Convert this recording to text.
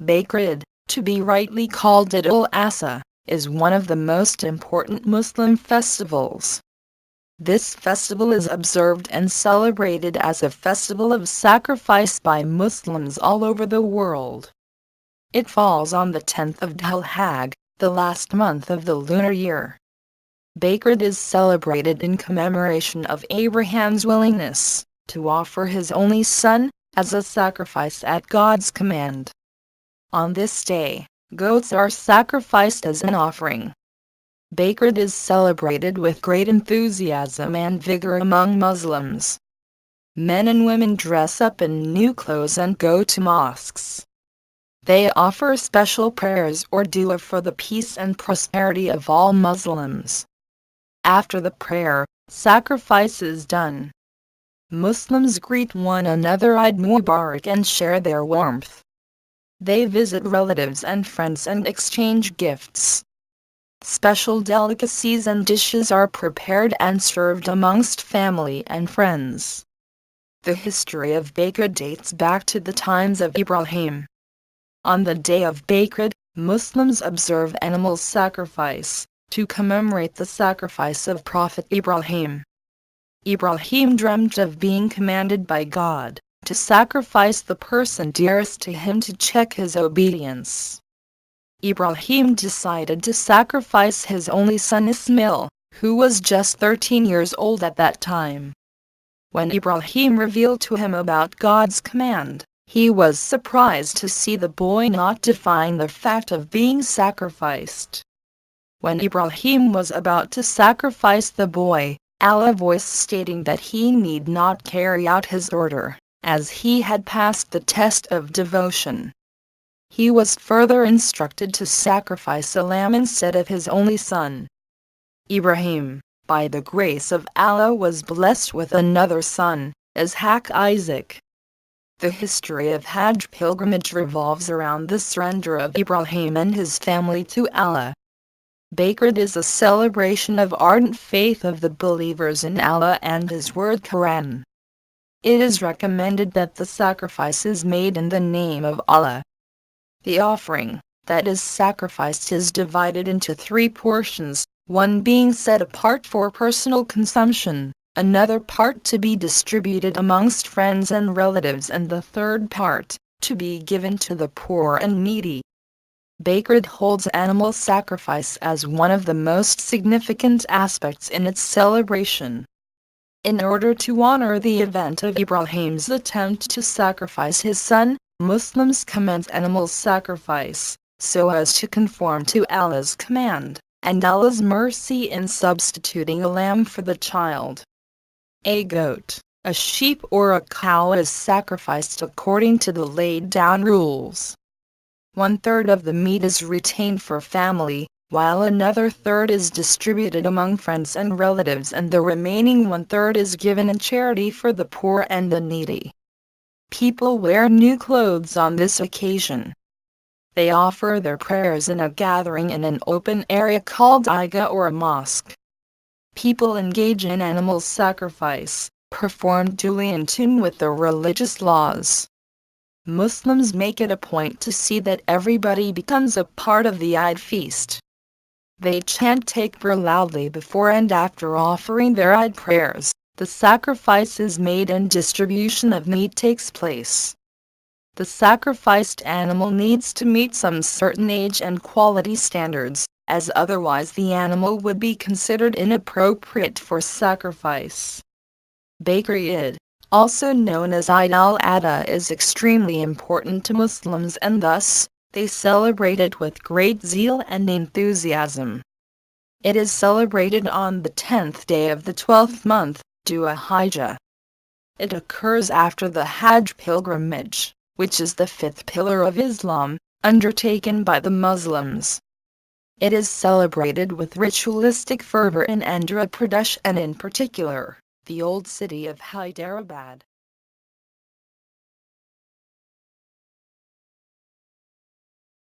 Bakrid, to be rightly called Id-ul-Azha, is one of the most important Muslim festivals. This festival is observed and celebrated as a festival of sacrifice by Muslims all over the world. It falls on the 10th of Dhul-Hajj, the last month of the lunar year. Bakrid is celebrated in commemoration of Abraham's willingness to offer his only son as a sacrifice at God's command. On this day, goats are sacrificed as an offering. Bakrid is celebrated with great enthusiasm and vigor among Muslims. Men and women dress up in new clothes and go to mosques. They offer special prayers or dua for the peace and prosperity of all Muslims. After the prayer, sacrifice is done. Muslims greet one another Eid Mubarak and share their warmth. They visit relatives and friends and exchange gifts. Special delicacies and dishes are prepared and served amongst family and friends. The history of Bakrid dates back to the times of Ibrahim. On the day of Bakrid, Muslims observe animal sacrifice to commemorate the sacrifice of Prophet Ibrahim. Ibrahim dreamt of being commanded by God to sacrifice the person dearest to him to check his obedience. Ibrahim decided to sacrifice his only son Ismail, who was just 13 years old at that time. When Ibrahim revealed to him about God's command, he was surprised to see the boy not defying the fact of being sacrificed. When Ibrahim was about to sacrifice the boy, Allah voiced stating that he need not carry out his order, as he had passed the test of devotion. He was further instructed to sacrifice a lamb instead of his only son. Ibrahim, by the grace of Allah, was blessed with another son, Ishaq Isaac. The history of Hajj pilgrimage revolves around the surrender of Ibrahim and his family to Allah. Bakrid is a celebration of ardent faith of the believers in Allah and His word Quran. It is recommended that the sacrifice is made in the name of Allah. The offering that is sacrificed is divided into 3 portions, one being set apart for personal consumption, another part to be distributed amongst friends and relatives, and the third part to be given to the poor and needy. Bakrid holds animal sacrifice as one of the most significant aspects in its celebration. In order to honor the event of Ibrahim's attempt to sacrifice his son, Muslims commence animal sacrifice, so as to conform to Allah's command, and Allah's mercy in substituting a lamb for the child. A goat, a sheep or a cow is sacrificed according to the laid down rules. 1/3 of the meat is retained for family, while another third is distributed among friends and relatives, and the remaining 1/3 is given in charity for the poor and the needy. People wear new clothes on this occasion. They offer their prayers in a gathering in an open area called Idgah or a mosque. People engage in animal sacrifice, performed duly in tune with the religious laws. Muslims make it a point to see that everybody becomes a part of the Eid feast. They chant takbir loudly before and after offering their Eid prayers. The sacrifice is made and distribution of meat takes place. The sacrificed animal needs to meet some certain age and quality standards, as otherwise the animal would be considered inappropriate for sacrifice. Bakr-id, also known as Id-ul-Adha, is extremely important to Muslims, and thus, they celebrate it with great zeal and enthusiasm. It is celebrated on the 10th day of the 12th month, Id-ul-Azha. It occurs after the Hajj pilgrimage, which is the 5th pillar of Islam, undertaken by the Muslims. It is celebrated with ritualistic fervor in Andhra Pradesh and in particular, the old city of Hyderabad.